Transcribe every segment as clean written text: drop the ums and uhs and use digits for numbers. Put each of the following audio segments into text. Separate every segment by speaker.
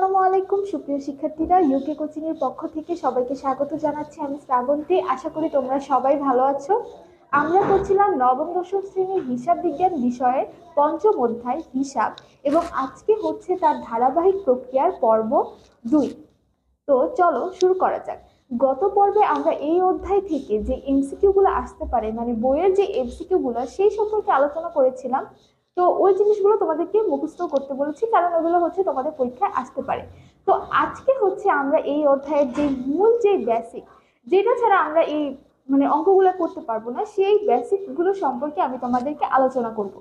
Speaker 1: আসসালামু আলাইকুম সুপ্রিয় শিক্ষার্থীরা, ইউকে কোচিং এর পক্ষ থেকে সবাইকে স্বাগত জানাচ্ছি। আমি শ্রাবন্তী। আশা করি তোমরা সবাই ভালো আছো। আমরা করছিলাম নবম দশম শ্রেণীর হিসাব বিজ্ঞান বিষয়ের পঞ্চম অধ্যায় হিসাব, এবং আজকে হচ্ছে তার ধারাবাহিক প্রক্রিয়ার পর্ব 2। তো চলো শুরু করা যাক। গত পর্বে আমরা এই অধ্যায় থেকে যে এমসিকিউ গুলো আসতে পারে, মানে বইয়ের যে এমসিকিউ গুলো, সেই সম্পর্কে আলোচনা করেছিলাম। তো ওই জিনিসগুলো তোমাদেরকে মুখস্থ করতে বলেছি, কারণ ওগুলো হচ্ছে তোমাদের পরীক্ষায় আসতে পারে। তো আজকে হচ্ছে আমরা এই অধ্যায়ের যে মূল যে বেসিক, যেটা ছাড়া আমরা এই মানে অঙ্কগুলো করতে পারবো না, সেই বেসিক গুলো সম্পর্কে আমি তোমাদেরকে আলোচনা করব।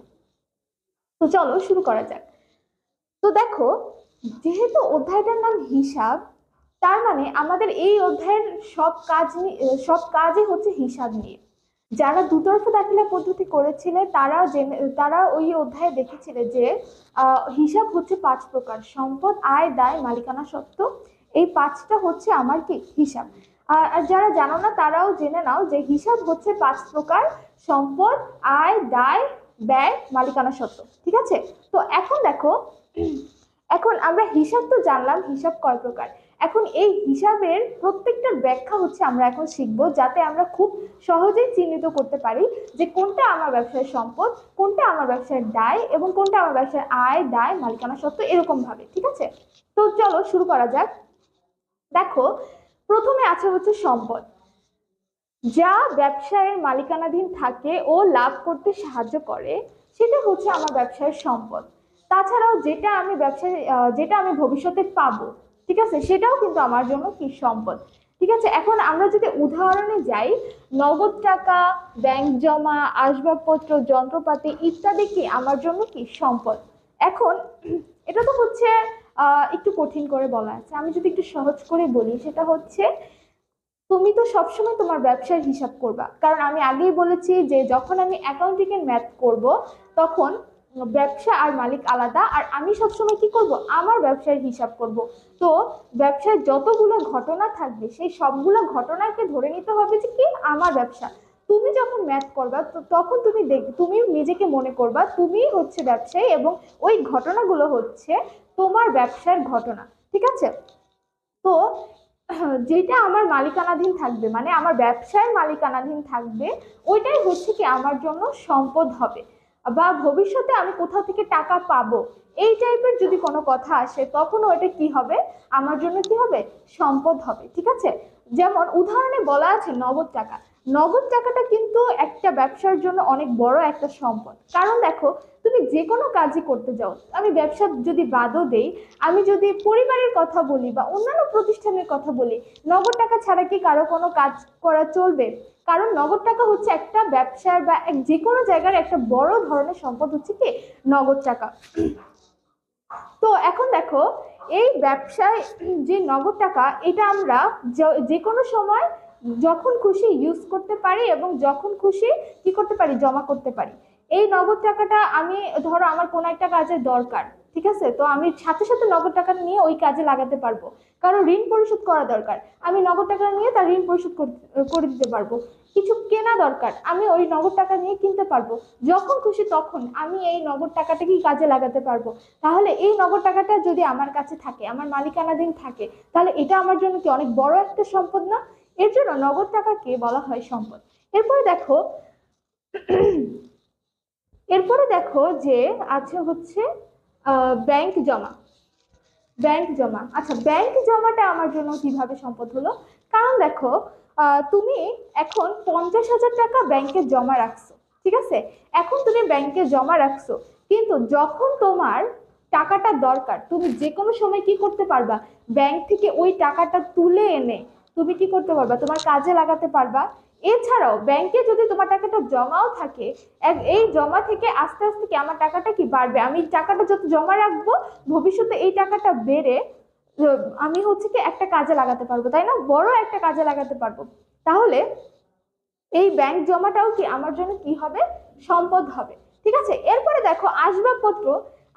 Speaker 1: তো চলো শুরু করা যাক। তো দেখো, যেহেতু অধ্যায়টার নাম হিসাব, তার মানে আমাদের এই অধ্যায়ের সব কাজই হচ্ছে হিসাব নিয়ে। যারা দুতরফা দাখিলা পদ্ধতি করেছিলে তারা ওই অধ্যায়ে দেখেছিলে যে হিসাব হচ্ছে 5 প্রকার: সম্পদ, আয়, দায়, মালিকানা সত্ত্ব। এই 5টা হচ্ছে আমার কি হিসাব। আর যারা জানো না তারাও জেনে নাও যে হিসাব হচ্ছে 5 প্রকার: সম্পদ, আয়, দায়, ব্যয়, মালিকানা সত্ত্ব। ঠিক আছে? তো এখন দেখো, এখন আমরা হিসাব তো জানলাম হিসাব কয় প্রকার। এখন এই হিসাবের প্রত্যেকটার ব্যাখ্যা হচ্ছে আমরা এখন শিখবো, যাতে আমরা খুব সহজেই চিহ্নিত করতে পারি যে কোনটা আমার ব্যবসায়ের সম্পদ, কোনটা আমার ব্যবসায়ের দায়, এবং কোনটা আমার ব্যবসায়ের আয়, দায়, মালিকানা সত্ত্ব, এরকম ভাবে। ঠিক আছে? তো চলো শুরু করা যাক। দেখো, প্রথমে আছে হচ্ছে সম্পদ, যা ব্যবসায়ের মালিকানাধীন থাকে ও লাভ করতে সাহায্য করে, সেটা হচ্ছে আমার ব্যবসায়ের সম্পদ। তাছাড়াও যেটা আমি ভবিষ্যতে পাবো, ঠিক আছে, সেটাও কিন্তু আমার জন্য কি সম্পদ। ঠিক আছে? এখন আমরা যদি উদাহরণে যাই, নগদ টাকা, ব্যাংক জমা, আসবাবপত্র, যন্ত্রপাতি ইত্যাদি কি আমার জন্য কি সম্পদ। এখন এটা তো হচ্ছে একটু কঠিন করে বলা আছে। আমি যদি একটু সহজ করে বলি, সেটা হচ্ছে তুমি তো সবসময় তোমার ব্যবসার হিসাব করবা, কারণ আমি আগেই বলেছি যে যখন আমি অ্যাকাউন্টিং এর ম্যাথ করব, তখন ব্যবসা আর মালিক আলাদা, আর আমি সবসময় কি করব, আমার ব্যবসার হিসাব করব। তো ব্যবসায় যতগুলো ঘটনা থাকবে, সেই সবগুলো ঘটনাকে ধরে নিতে হবে যে কি আমার ব্যবসা। তুমি যখন ম্যাথ করবা, তখন তুমি নিজেকে মনে করবা তুমি হচ্ছে ব্যবসায়ী, এবং ওই ঘটনাগুলো হচ্ছে তোমার ব্যবসার ঘটনা। ঠিক আছে? তো যেটা আমার মালিকানাধীন থাকবে, মানে আমার ব্যবসায় মালিকানাধীন থাকবে, ওইটাই হচ্ছে কি আমার জন্য সম্পদ হবে। বা ভবিষ্যতে আমি কোথাও থেকে টাকা পাবো, এই টাইপের যদি কোনো কথা আসে, তখন ওইটা কি হবে, আমার জন্য কি হবে, সম্পদ হবে। ঠিক আছে? যেমন উদাহরণে বলা আছে নগদ টাকা। নগদ টাকাটা কিন্তু একটা ব্যবসার জন্য অনেক বড় একটা সম্পদ। কারণ দেখো, তুমি যে কোনো কাজই করতে যাও, আমি ব্যবসা যদি বাদও দেই, আমি যদি পরিবারের কথা বলি বা অন্যান্য প্রতিষ্ঠানের কথা বলি, নগদ টাকা ছাড়া কি কারো কোনো কাজ করা চলবে? কারণ নগদ টাকা হচ্ছে একটা ব্যবসার বা যে কোনো জায়গার একটা বড় ধরনের সম্পদ হচ্ছে কি নগদ টাকা। তো এখন দেখো, এই ব্যবসায় যে নগদ টাকা, এটা আমরা যে কোনো সময় যখন খুশি ইউজ করতে পারি, এবং যখন খুশি কি করতে পারি, জমা করতে পারি। এই নগদ টাকাটা আমি, ধরো আমার কোনো একটা কাজের দরকার, ঠিক আছে, তো আমি সাথে সাথে নগদ টাকা নিয়ে ওই কাজে লাগাতে পারবো। কারণ ঋণ পরিশোধ করা দরকার, আমি নগদ টাকা নিয়ে তার ঋণ পরিশোধ করে দিতে পারবো। কিছু কেনা দরকার, আমি ওই নগদ টাকা নিয়ে কিনতে পারবো। যখন খুশি তখন আমি এই নগদ টাকাটাকেই কাজে লাগাতে পারবো। তাহলে এই নগদ টাকাটা যদি আমার কাছে থাকে, আমার মালিকানাধীন থাকে, তাহলে এটা আমার জন্য কি অনেক বড় একটা সম্পদ না? এর জন্য নগদ টাকাকে বলা হয় সম্পদ। এরপরে দেখো, এরপরে দেখো যে আছে হচ্ছে ব্যাংক জমা। ব্যাংক জমা, আচ্ছা, ব্যাংক জমাটা আমার জন্য কিভাবে সম্পদ হলো? কারণ দেখো, তুমি এখন 50,000 টাকা ব্যাংকে জমা রাখছো, ঠিক আছে, এখন তুমি ব্যাংকে জমা রাখছো, কিন্তু যখন তোমার টাকাটা দরকার, তুমি যে কোনো সময় কি করতে পারবা, ব্যাংক থেকে ওই টাকাটা তুলে এনে তুমি কি করতে পারবা, তোমার কাজে লাগাতে পারবা। এছাড়াও ব্যাংকে যদি তোমার টাকাটা জমাও থাকে, এই জমা থেকে আস্তে আস্তে কি আমার টাকাটা কি বাড়বে, আমি টাকাটা যত জমা রাখবো, ভবিষ্যতে এই টাকাটা বেড়ে আমি হচ্ছে কি একটা কাজে লাগাতে পারবো, তাই না, বড় একটা কাজে লাগাতে পারবো। তাহলে এই ব্যাংক জমাটাও কি আমার জন্য কি হবে, সম্পদ হবে। ঠিক আছে? এরপরে দেখো আসবাবপত্র।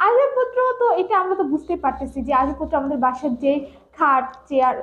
Speaker 1: আসবাবপত্র তো এটা আমরা তো বুঝতেই পারতেছি যে আসবাবপত্র আমাদের বাসার যে খাট, চেয়ার,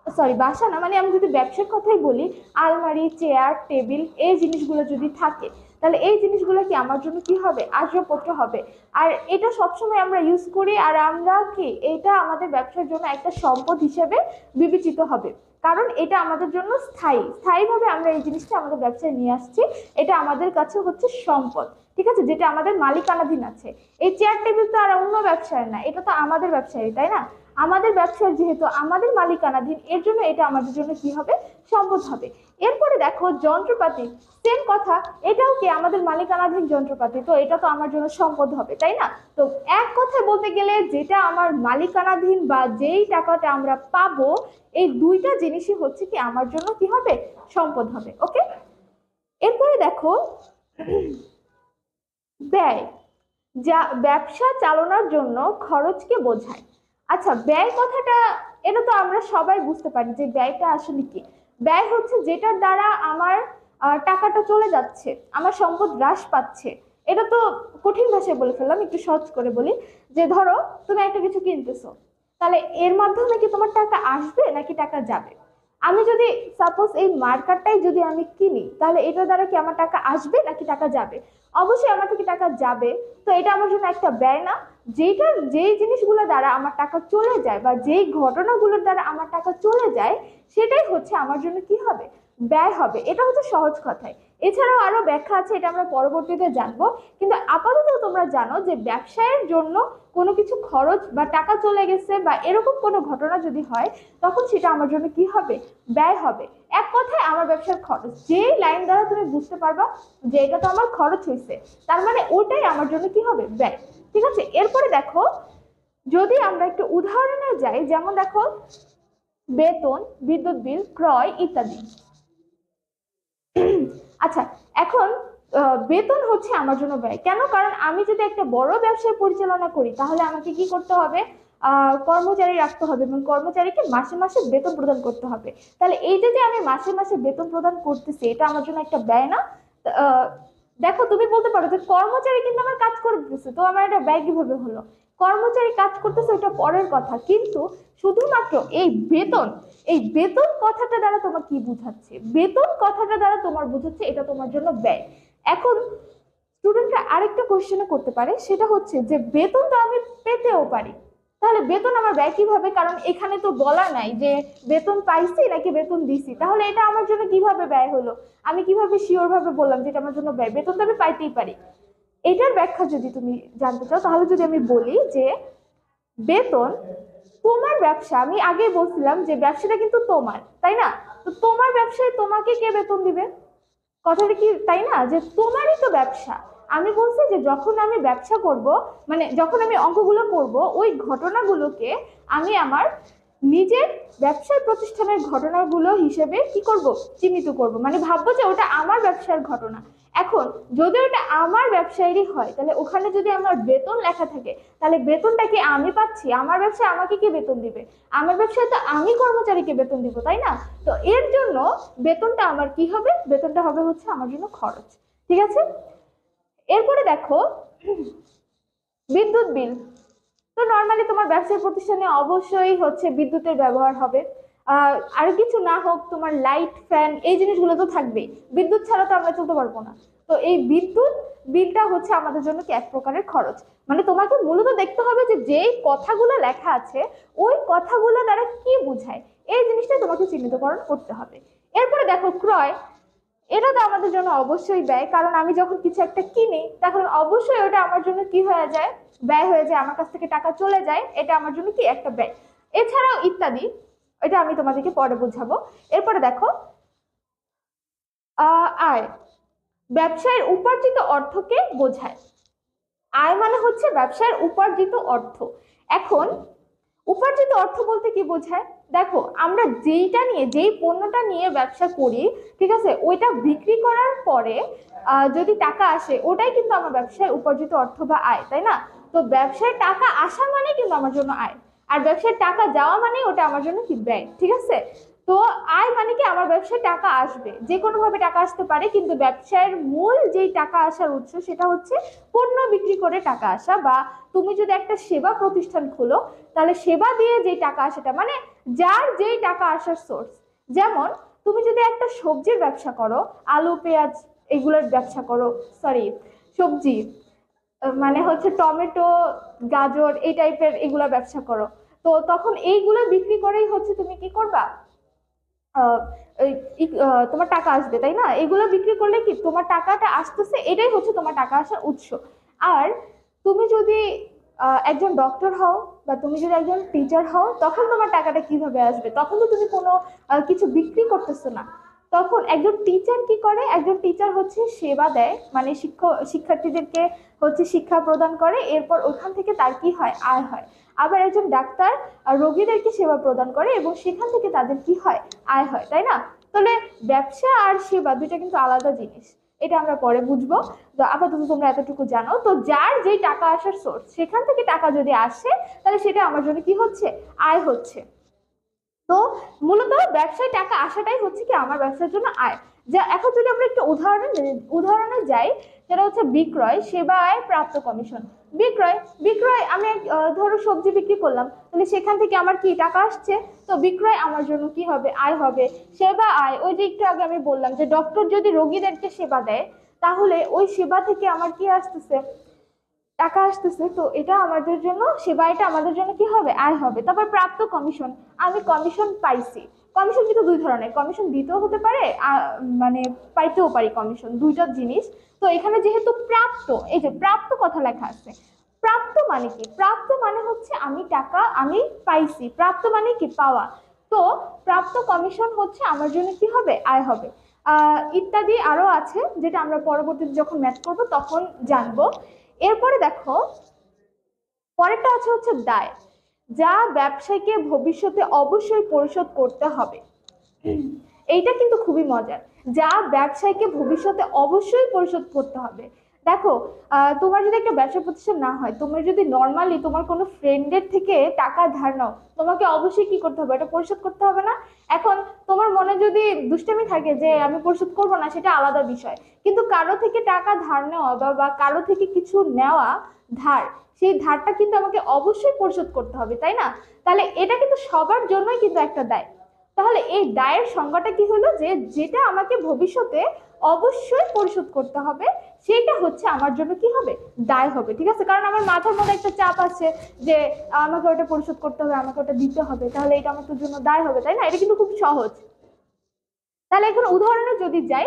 Speaker 1: সরি বাসা না, মানে আমি যদি ব্যবসার কথাই বলি, আলমারি, চেয়ার, টেবিল, এই জিনিসগুলো যদি থাকে, তাহলে এই জিনিসগুলো কি আমার জন্য কি হবে, আসবাবপত্র হবে। আর এটা সবসময় আমরা ইউজ করি, আর আমরা কি এটা আমাদের ব্যবসার জন্য একটা সম্পদ হিসেবে বিবেচিত হবে, কারণ এটা আমাদের জন্য স্থায়ীভাবে আমরা এই জিনিসটা আমাদের ব্যবসায় নিয়ে আসছি। এটা আমাদের কাছে হচ্ছে সম্পদ, ঠিক আছে, যেটা আমাদের মালিকানাধীন আছে। এই চেয়ার টেবিল তো আর অন্য ব্যবসায় না, এটা তো আমাদের ব্যবসায়, তাই না? আমাদের ব্যবসার যেহেতু আমাদের মালিকানাধীন, এর জন্য এটা আমাদের জন্য কি হবে, সম্পদ হবে। এরপরে দেখো যন্ত্রপাতি, সেম কথা, এটাও কি আমাদের মালিকানাধীন যন্ত্রপাতি, তো এটা তো আমার জন্য সম্পদ হবে, তাই না? তো এক কথায় বলতে গেলে যেটা আমার মালিকানাধীন বা যেই টাকাটা আমরা পাবো, এই দুইটা জিনিসই হচ্ছে কি আমার জন্য কি হবে, সম্পদ হবে। ওকে, এরপরে দেখো ব্যয়, যা ব্যবসা চালানোর জন্য খরচকে বোঝায়। আচ্ছা, ব্যয় কথাটা এটা তো আমরা সবাই বুঝতে পারি যে ব্যয়টা আসলে কি। ব্যয় হচ্ছে যেটার দ্বারা আমার টাকাটা চলে যাচ্ছে, আমার সম্পদ হ্রাস পাচ্ছে। এটা তো কঠিন ভাষায় বলে ফেললাম, একটু সহজ করে বলি। যে ধরো তুমি একটা কিছু কিনতেছো, তাহলে এর মাধ্যমে কি তোমার টাকা আসবে নাকি টাকা যাবে? আমি যদি সাপোজ এই মার্কারটাই যদি আমি কিনি, তাহলে এটার দ্বারা কি আমার টাকা আসবে নাকি টাকা যাবে? অবশ্যই আমার থেকে টাকা যাবে। তো এটা আমার জন্য একটা ব্যয় না? যেই জিনিসগুলো দ্বারা আমার টাকা চলে যায় বা যেই ঘটনাগুলোর দ্বারা আমার টাকা চলে যায়, সেটাই হচ্ছে আমার জন্য কি হবে, ব্যয় হবে। এটা হচ্ছে সহজ কথায়। এছাড়াও আরো ব্যাখ্যা আছে, এটা আমরা পরবর্তীতে জানবো। কিন্তু আপাতত তোমরা জানো যে ব্যবসায়ের জন্য কোনো কিছু খরচ বা টাকা চলে গেছে বা এরকম কোনো ঘটনা যদি হয়, তখন সেটা আমার জন্য কি হবে, ব্যয় হবে। এক কথায় আমার ব্যবসার খরচ, যেই লাইন দ্বারা তুমি বুঝতে পারবা যে এটা তো আমার খরচ হয়েছে, তার মানে ওটাই আমার জন্য কি হবে, ব্যয়। ঠিক আছে, এরপরে দেখো যদি আমরা একটু উদাহরণে যাই, যেমন দেখো বেতন, বিদ্যুৎ বিল, ক্রয় ইত্যাদি। আচ্ছা, এখন বেতন হচ্ছে আমার জন্য ব্যয়। কেন? কারণ আমি যদি একটা বড় ব্যবসা পরিচালনা করি, তাহলে আমাকে কি করতে হবে, কর্মচারী রাখতে হবে এবং কর্মচারীকে মাসে মাসে বেতন প্রদান করতে হবে। তাহলে এই যে যে আমি মাসে মাসে বেতন প্রদান করতেছি, এটা আমার জন্য একটা ব্যয় না? আহ, দেখো তুমি বলতে পারো যে কর্মচারী কিন্তু আমার কাজ করে দিতেছে, তো আমার এটা ব্যয় কিভাবে হলো? কর্মচারী কাজ করতেছে ওটা পরের কথা, কিন্তু শুধুমাত্র এই বেতন কথাটা দ্বারা তোমার কি বুঝাচ্ছে, বেতন কথাটা দ্বারা তোমার বুঝাচ্ছে এটা তোমার জন্য ব্যয়। এখন স্টুডেন্টরা আরেকটা কোশ্চেন করতে পারে, সেটা হচ্ছে যে বেতন তো আমি পেতেও পারি, তাহলে বেতন আমার ব্যয় কিভাবে? কারণ এখানে তো বলা নাই যে বেতন পাইছি নাকি বেতন দিছি, তাহলে এটা আমার জন্য কিভাবে ব্যয় হলো? আমি কিভাবে শিওর ভাবে বললাম যে এটা আমার জন্য ব্যয়? বেতন তো আমি পাইতেই পারি। এটার ব্যাখ্যা যদি তুমি জানতে চাও, তাহলে যদি আমি বলি যে বেতন তোমার ব্যবসা, আমি আগে বলছিলাম যে ব্যবসাটা কিন্তু তোমার, তাই না? তো তোমার ব্যবসায় তোমাকে কে বেতন দিবে? কথাটা কি তাই না, যে তোমারই তো ব্যবসা। আমি বলছি যে যখন আমি ব্যবসা করব, মানে যখন আমি অঙ্কগুলো করব, ওই ঘটনাগুলোকে আমি আমার নিজের ব্যবসার প্রতিষ্ঠানের ঘটনাগুলো হিসেবে কি করব, চিহ্নিত করব, মানে ভাববো যে ওটা আমার ব্যবসার ঘটনা। এখন যদি ওটা আমার ব্যবসায়েরই হয়, তাহলে ওখানে যদি আমার বেতন লেখা থাকে, তাহলে বেতনটা কি আমি পাচ্ছি? আমার ব্যবসায় আমাকে কি বেতন দিবে? আমার ব্যবসায় তো আমি কর্মচারীকে বেতন দিব, তাই না? তো এর জন্য বেতনটা আমার কি হবে, বেতনটা হবে হচ্ছে আমার জন্য খরচ। ঠিক আছে, এরপরে দেখো বিদ্যুৎ বিল। তো নর্মালি তোমার ব্যবসায়িক প্রতিষ্ঠানে অবশ্যই হচ্ছে বিদ্যুতের ব্যবহার হবে। আর কিছু না হোক, তোমার লাইট ফ্যান এই জিনিসগুলো তো থাকবেই, বিদ্যুৎ ছাড়া তো আমরা চলতে পারবো না। তো এই বিদ্যুৎ বিলটা হচ্ছে আমাদের জন্য কি এক প্রকারের খরচ। মানে তোমাকে মূলত দেখতে হবে যে যেই কথাগুলো লেখা আছে, ওই কথাগুলো দ্বারা কি বোঝায়, এই জিনিসটা তোমাকে চিহ্নিতকরণ করতে হবে। এরপরে দেখো ক্রয়, এটা তো আমাদের জন্য অবশ্যই ব্যয়, কারণ আমি যখন কিছু একটা কিনি, তখন অবশ্যই ওটা আমার জন্য কি হয়ে যায়, ব্যয় হয়ে যায়, আমার কাছ থেকে টাকা চলে যায়, এটা আমার জন্য কি একটা ব্যয়। এছাড়াও ইত্যাদি, এটা আমি তোমাদেরকে পরে বুঝাবো। এরপরে দেখো আয়, ব্যবসায়ের উপার্জিত অর্থকে বোঝায়। আয় মানে হচ্ছে ব্যবসার উপার্জিত অর্থ। এখন উপার্জিত অর্থ বলতে কি বোঝায়? দেখো আমরা যেই পণ্যটা নিয়ে ব্যবসা করি, ঠিক আছে, ওইটা বিক্রি করার পরে যদি টাকা আসে, ওটাই কিন্তু আমার ব্যবসায় উপার্জিত অর্থ বা আয়, তাই না? তো ব্যবসায় টাকা আসা মানে কিন্তু আমার জন্য আয়, আর ব্যবসায় টাকা যাওয়া মানে ওটা আমার জন্য কি, ব্যয়। ঠিক আছে, তো আয় মানে কি, আমার ব্যবসায় টাকা আসবে, যে কোনো ভাবে টাকা আসতে পারে, কিন্তু ব্যবসায়ের মূল যেই টাকা আসার উৎস, সেটা হচ্ছে পণ্য বিক্রি করে টাকা আসা, বা তুমি যদি একটা সেবা প্রতিষ্ঠান খোলো, তাহলে সেবা দিয়ে যে টাকা সেটা মানে যার যেই টাকা আসার সোর্স। যেমন তুমি যদি একটা সবজির ব্যবসা করো, আলু পেঁয়াজ এগুলোর ব্যবসা করো, সরি সবজি, মানে হচ্ছে টমেটো, গাজর এই টাইপের এগুলা ব্যবসা করো, তো তখন এইগুলা বিক্রি করেই হচ্ছে তুমি কি করবা, আহ, তোমার টাকা আসবে, তাই না? এগুলো বিক্রি করলে কি তোমার টাকাটা আসতেছে, এটাই হচ্ছে তোমার টাকা আসার উৎস। আর তুমি যদি একজন ডক্টর হও বা তুমি যদি একজন টিচার হও, তখন তোমার টাকাটা কিভাবে আসবে? তখন তো তুমি কোনো কিছু বিক্রি করতেছো না। তখন একজন টিচার কি করে, একজন টিচার হচ্ছে সেবা দেয়, মানে শিক্ষার্থীদেরকে হচ্ছে শিক্ষা প্রদান করে, এরপর ওখান থেকে তার কি হয়, আয় হয়। আবার একজন ডাক্তার রোগীদেরকে সেবা প্রদান করে এবং সেখান থেকে তাদের কি হয়, আয় হয়, তাই না? তাহলে ব্যবসা আর সেবা দুইটা কিন্তু আলাদা জিনিস, এটা আমরা পরে বুঝবো। তো আপাতত তোমরা এতটুকু জানো, তো যার যেই টাকা আসার সোর্স, সেখান থেকে টাকা যদি আসে, তাহলে সেটা আমার জন্য কি হচ্ছে, আয় হচ্ছে। তো মূলত ব্যবসায় টাকা আসাটাই হচ্ছে কি আমার ব্যবসার জন্য আয়। যা এখন যদি আমরা একটু উদাহরণে যাই, সেটা হচ্ছে বিক্রয়, সেবা, আয়, প্রাপ্ত কমিশন। বিক্রয়, বিক্রয় আমি ধরো সবজি বিক্রি করলাম, তাহলে সেখান থেকে আমার কি টাকা আসছে, তো বিক্রয় আমার জন্য কি হবে, আয় হবে। সেবা, আয়, ওই যে একটু আগে আমি বললাম যে ডক্টর যদি রোগীদেরকে সেবা দেয়, তাহলে ওই সেবা থেকে আমার কি আসতেছে, টাকা আসতেছে, তো এটা আমাদের জন্য সেবা, এটা আমাদের জন্য কি হবে, আয় হবে। তারপর প্রাপ্ত কমিশন, আমি কমিশন পাইছি। কমিশন কিন্তু দুই ধরনের, কমিশন দিতেও হতে পারে, মানে পাইতেও পারি, কমিশন দুইটা জিনিস। তো এখানে যেহেতু প্রাপ্ত, এই যে প্রাপ্ত কথা লেখা আছে, প্রাপ্ত মানে কি, প্রাপ্ত মানে হচ্ছে আমি টাকা আমি পাইছি, প্রাপ্ত মানে কি, পাওয়া। তো প্রাপ্ত কমিশন হচ্ছে আমার জন্য কি হবে, আয় হবে। ইত্যাদি আরো আছে, যেটা আমরা পরবর্তীতে যখন ম্যাথ করব তখন জানবো। এরপরে দেখো, পরেরটা আছে হচ্ছে দায়, যা ব্যবসায়ীকে ভবিষ্যতে অবশ্যই পরিশোধ করতে হবে। এইটা কিন্তু খুবই মজার, যা ব্যবসায়ীকে ভবিষ্যতে অবশ্যই পরিশোধ করতে হবে। দেখো, তোমার যদি একটা ব্যবসা প্রতিষ্ঠান না হয়, তোমার যদি নর্মালি তোমার কোনো ফ্রেন্ডের থেকে টাকা ধার নাও, তোমাকে অবশ্যই কি করতে হবে, এটা পরিশোধ করতে হবে না? এখন তোমার মনে যদি দুষ্টামি থাকে যে আমি পরিশোধ করবো না, সেটা আলাদা বিষয়। কিন্তু কারো থেকে টাকা ধার নেওয়া বা কারো থেকে কিছু নেওয়া, ধার, সেই ধারটা কিন্তু আমাকে অবশ্যই পরিশোধ করতে হবে, তাই না? তাহলে এটা কিন্তু সবার জন্যই কিন্তু একটা দায়। তাহলে এই দায়ের সংজ্ঞাটা কি হলো, যে যেটা আমাকে ভবিষ্যতে অবশ্যই পরিশোধ করতে হবে, সেটা হচ্ছে আমার জন্য কি হবে, দায় হবে। ঠিক আছে, কারণ আমার মাথার মধ্যে একটা চাপ আছে যে আমাকে ওটা পরিশোধ করতে হবে, আমাকে ওটা দিতে হবে, তাহলে এটা আমার জন্য দায় হবে, তাই না? এটা কিন্তু খুব সহজ। তাহলে এখন উদাহরণে যদি যাই,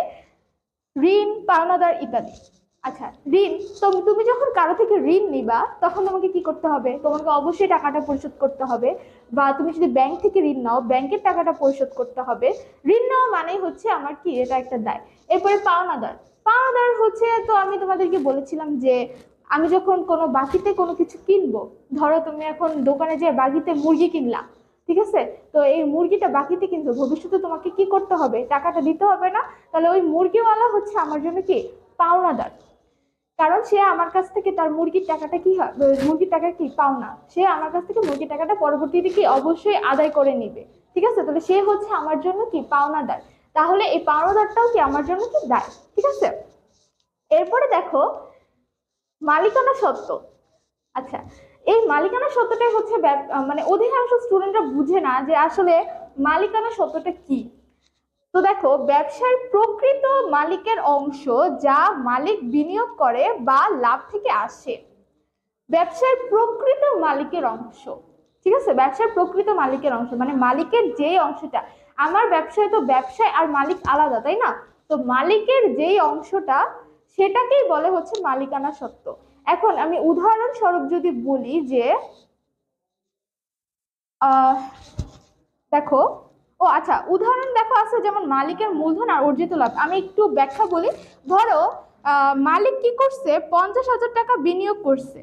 Speaker 1: ঋণ, পাওনাদার ইত্যাদি। আচ্ছা, ঋণ, তো তুমি যখন কারো থেকে ঋণ নিবা, তখন তোমাকে কি করতে হবে, তোমাকে অবশ্যই টাকাটা পরিশোধ করতে হবে। বা তুমি যদি ব্যাংক থেকে ঋণ নাও, ব্যাংকের টাকাটা পরিশোধ করতে হবে। ঋণ নেওয়া মানেই হচ্ছে আমার কি, এটা একটা দায়। এরপরে পাওনাদার, পাওনাদার হচ্ছে, তো আমি তোমাদেরকে বলেছিলাম যে আমি যখন কোনো বাকিতে কোনো কিছু কিনবো, ধরো তুমি এখন দোকানে যে বাকিতে মুরগি কিনলা, ঠিক আছে, তো এই মুরগিটা বাকিতে কিন্তু ভবিষ্যতে তোমাকে কি করতে হবে, টাকাটা দিতে হবে না? তাহলে ওই মুরগিওয়ালা হচ্ছে আমার জন্য কি, পাওনাদার। কারণ সে আমার কাছ থেকে তার মুরগির টাকাটা কি হয়, মুরগির টাকা কি পাওনা, সে আমার কাছ থেকে মুরগির টাকাটা পরবর্তীতে কি অবশ্যই আদায় করে নিবে। ঠিক আছে, তাহলে সে হচ্ছে আমার জন্য কি, পাওনাদার। তাহলে এই পাওনাদারটাও কি আমার জন্য কি, দায়। ঠিক আছে, এরপরে দেখো মালিকানা সত্ত্ব। আচ্ছা, এই মালিকানা সত্ত্বটাই হচ্ছে মানে অধিকাংশ স্টুডেন্টরা বুঝে না যে আসলে মালিকানা সত্ত্বটা কি। তো দেখো, ব্যবসার প্রকৃত মালিকের অংশ যা মালিক বিনিয়োগ করে বা লাভ থেকে আসে। ব্যবসার প্রকৃত মালিকের অংশ, ঠিক আছে, ব্যবসার প্রকৃত মালিকের অংশ মানে মালিকের যেই অংশটা, আমার ব্যবসায় তো ব্যবসায় আর মালিক আলাদা, তাই না? তো মালিকের যেই অংশটা, সেটাকেই বলে হচ্ছে মালিকানা সত্ত্ব। এখন আমি উদাহরণস্বরূপ যদি বলি যে আহ দেখো, ও আচ্ছা, উদাহরণ দেখো আছে যেমন মালিকের মূলধন আর অর্জিত লাভ। আমি একটু ব্যাখ্যা বলি। ধরো মালিক কি করছে, 50,000 টাকা বিনিয়োগ করছে।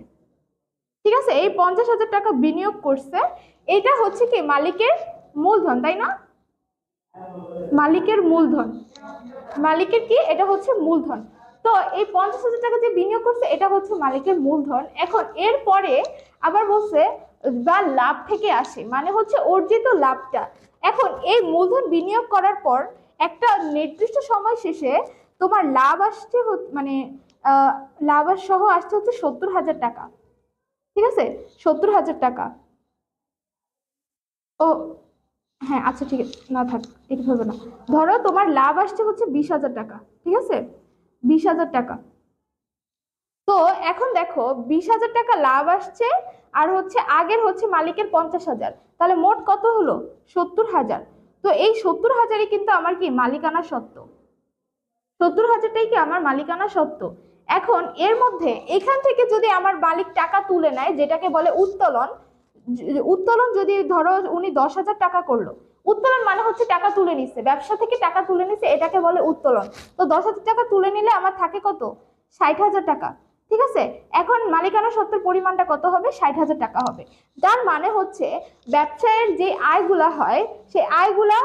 Speaker 1: ঠিক আছে, এই 50,000 টাকা বিনিয়োগ করছে, এটা হচ্ছে কি মালিকের মূলধন, তাই না? মালিকের মূলধন, মালিকের কি, এটা হচ্ছে মূলধন। তো এই 50,000 টাকা যে বিনিয়োগ করছে, এটা হচ্ছে মালিকের মূলধন। এখন এর পরে আবার বলছে বা লাভ থেকে আসে, মানে হচ্ছে অর্জিত লাভটা। এখন এই মূলধন বিনিয়োগ করার পর একটা নির্দিষ্ট সময় শেষে তোমার লাভ আসছে মানে লাভ সহ আসছে হচ্ছে 70,000 টাকা। ঠিক আছে, 70,000 টাকা। ও হ্যাঁ, আচ্ছা ঠিক আছে, না থাক, এটা হবে না। ধরো তোমার লাভ আসছে হচ্ছে 20,000 টাকা, ঠিক আছে? 20,000 টাকা। তো এখন দেখো 20,000 টাকা লাভ আসছে, আর হচ্ছে আগের হচ্ছে মালিকের 50,000, তাহলে মোট কত হলো? 70,000। তো এই 70,000ই কিন্তু আমার কি মালিকানা সত্ত্ব, 70,000টাই কি আমার মালিকানা সত্ত্ব। এখন এর মধ্যে এখান থেকে যদি আমার মালিক টাকা তুলে নেয়, যেটাকে বলে উত্তোলন, উত্তোলন যদি ধরো উনি 10,000 টাকা করলো, উত্তোলন মানে হচ্ছে টাকা তুলে নিচ্ছে, ব্যবসা থেকে টাকা তুলে নিচ্ছে, এটাকে বলে উত্তোলন। তো 10,000 টাকা তুলে নিলে আমার থাকে কত? 60,000 টাকা। ঠিক আছে, এখন মালিকানা সত্ত্বের পরিমাণটা কত হবে? 60,000 টাকা হবে। তার মানে হচ্ছে ব্যবসায়ের যে আয়গুলা হয়, সেই আয়গুলা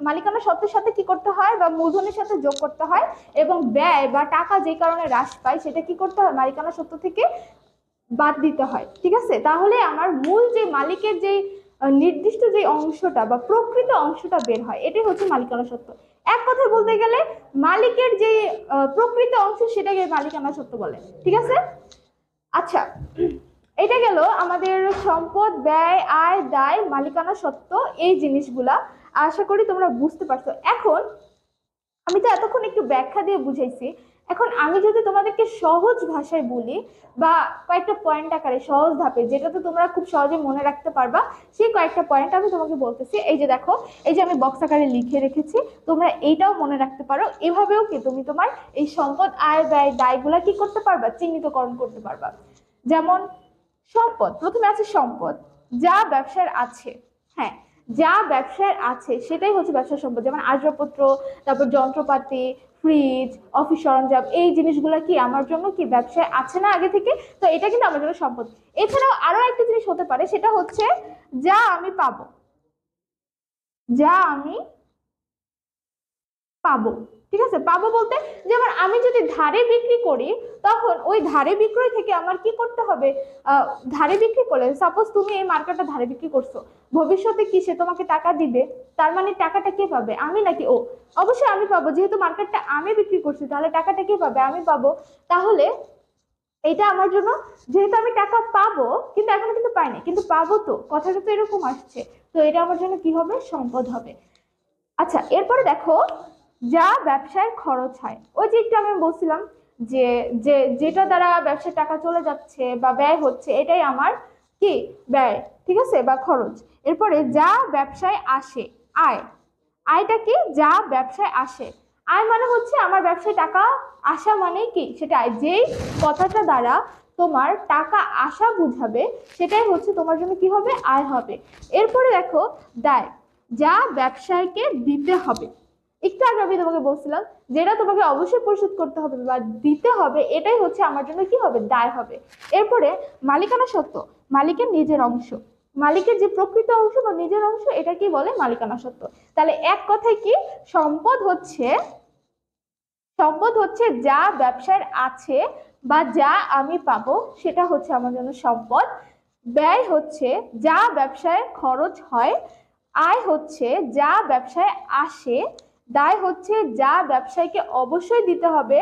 Speaker 1: মালিকানা সত্ত্বের সাথে কি করতে হয়, বা মূলধনের সাথে যোগ করতে হয়, এবং ব্যয় বা টাকা যে কারণে হ্রাস পায় সেটা কি করতে হয়? মালিকানা সত্ত্ব থেকে বাদ দিতে হয়। ঠিক আছে, তাহলে আমার মূল যে মালিকের যে নির্দিষ্ট যে অংশটা বা প্রকৃত অংশটা বের হয়, এটাই হচ্ছে মালিকানা সত্ত্ব। এক কথায় বলতে গেলে মালিকের যে প্রকৃত অংশ সেটাকে মালিকানা সত্ত্ব বলে। ঠিক আছে, আচ্ছা, এটা গেল আমাদের সম্পদ, ব্যয়, আয়, দায়, মালিকানা সত্ত্ব, এই জিনিসগুলা। আশা করি তোমরা বুঝতে পারছো। এখন আমি তো এতক্ষণ একটু ব্যাখ্যা দিয়ে বুঝাইছি, এখন আমি যদি তোমাদেরকে সহজ ভাষায় বলি, বা কয়েকটা পয়েন্ট আকারে সহজ ধাপে, যেটা তো তোমরা খুব সহজে মনে রাখতে পারবা, সেই কয়েকটা পয়েন্ট আমি তোমাকে বলতেছি। এই যে দেখো, এই যে আমি বক্স আকারে লিখে রেখেছি, তোমরা এইটাও মনে রাখতে পারো। এভাবেও কি তুমি তোমার এই সম্পদ, আয়, ব্যয়, দায়গুলা কি করতে পারবা? চিহ্নিতকরণ করতে পারবা। যেমন সম্পদ, প্রথমে আছে সম্পদ, যা ব্যবসার আছে। হ্যাঁ, যা ব্যবসার আছে সেটাই হচ্ছে ব্যবসার সম্পদ। যেমন আসবাবপত্র, তারপর যন্ত্রপাতি, ফ্রিজ, অফিস সরঞ্জাম, এই জিনিসগুলো কি আমার জন্য কি ব্যবসায় আছে না আগে থেকে? তো এটা কিন্তু আমার জন্য সম্পদ। এছাড়াও আরো একটা জিনিস হতে পারে, সেটা হচ্ছে যা আমি পাবো, যা আমি পাবো। ঠিক আছে, পাবো বলতে যেমন আমি যদি ধারে বিক্রি করি, তখন ওই ধারে বিক্রয় থেকে আমার কি করতে হবে? ধারে বিক্রি করলে, সাপোজ তুমি এই মার্কেটটা ধারে বিক্রি করছো, ভবিষ্যতে কি সে তোমাকে টাকা দিবে? তার মানে টাকাটা কে পাবে? আমি নাকি ও? অবশ্যই আমি পাবো, যেহেতু মার্কেটটা আমি বিক্রি করছি, তাহলে টাকাটা কে পাবে? আমি পাবো। তাহলে এটা আমার জন্য, যেহেতু আমি টাকা পাবো, কিন্তু এখনো কিন্তু পাইনি, কিন্তু পাবো, তো কথাটা তো এরকম আসছে, তো এটা আমার জন্য কি হবে? সম্পদ হবে। আচ্ছা, এরপরে দেখো, যা ব্যবসায় খরচ হয়, ওই যে একটু আমি বলছিলাম যে যে যেটা দ্বারা ব্যবসায় টাকা চলে যাচ্ছে বা ব্যয় হচ্ছে, এটাই আমার কি? ব্যয়। ঠিক আছে, বা খরচ। এরপরে যা ব্যবসায় আসে, আয়, আয়টা কি? যা ব্যবসায় আসে। আয় মানে হচ্ছে আমার ব্যবসায় টাকা আসা, মানে কি? সেটা আয়। যেই কথাটা দ্বারা তোমার টাকা আসা বুঝাবে, সেটাই হচ্ছে তোমার জন্য কি হবে? আয় হবে। এরপরে দেখো দায়, যা ব্যবসায়ীকে দিতে হবে। একটু আগে আমি তোমাকে বলছিলাম, যেটা তোমাকে অবশ্যই পরিশোধ করতে হবে বা দিতে হবে, এটাই হচ্ছে আমার জন্য কি হবে? দায় হবে। এরপরে মালিকানা সত্ত্ব, মালিকের নিজের অংশ, মালিকের যে প্রকৃত অংশ বা নিজের অংশ, এটা কি বলে? মালিকানা সত্ত্ব। তাহলে এক কথায় কি, সম্পদ হচ্ছে, সম্পদ হচ্ছে যা ব্যবসার আছে বা যা আমি পাবো, সেটা হচ্ছে আমার জন্য সম্পদ। ব্যয় হচ্ছে যা ব্যবসায় খরচ হয়। আয় হচ্ছে যা ব্যবসায় আসে। দায় হচ্ছে যা ব্যবসায়ীকে অবশ্যই দিতে হবে।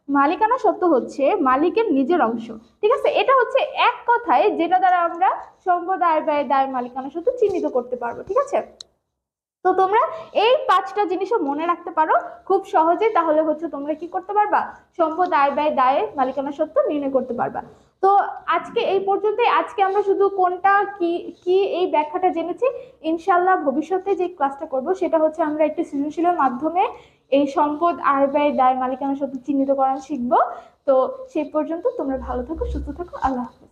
Speaker 1: মালিকানা সত্ত্ব হচ্ছে মালিকের নিজের অংশ। ঠিক আছে, এটা হচ্ছে এক কথায় যেটা দ্বারা আমরা সম্পদ, আয়, ব্যয়, দায়, মালিকানা সত্ত্ব চিহ্নিত করতে পারবো। ঠিক আছে, তো তোমরা এই পাঁচটা জিনিসও মনে রাখতে পারো খুব সহজে, তাহলে হচ্ছে তোমরা কি করতে পারবা? সম্পদ, আয়, ব্যয়, দায়ের মালিকানা সত্ত্ব নির্ণয় করতে পারবা। তো আজকে এই পর্যন্তই। আজকে আমরা শুধু কোনটা কি কি এই ব্যাখ্যাটা জেনেছি। ইনশাল্লাহ ভবিষ্যতে যে ক্লাসটা করব, সেটা হচ্ছে আমরা একটি সৃজনশীলের মাধ্যমে এই সম্পদ, আয়, ব্যয়, দায়, মালিকানা সত্ত্ব চিহ্নিতকরণ শিখবো। তো সেই পর্যন্ত তোমরা ভালো থাকো, সুস্থ থাকো। আল্লাহ হাফেজ।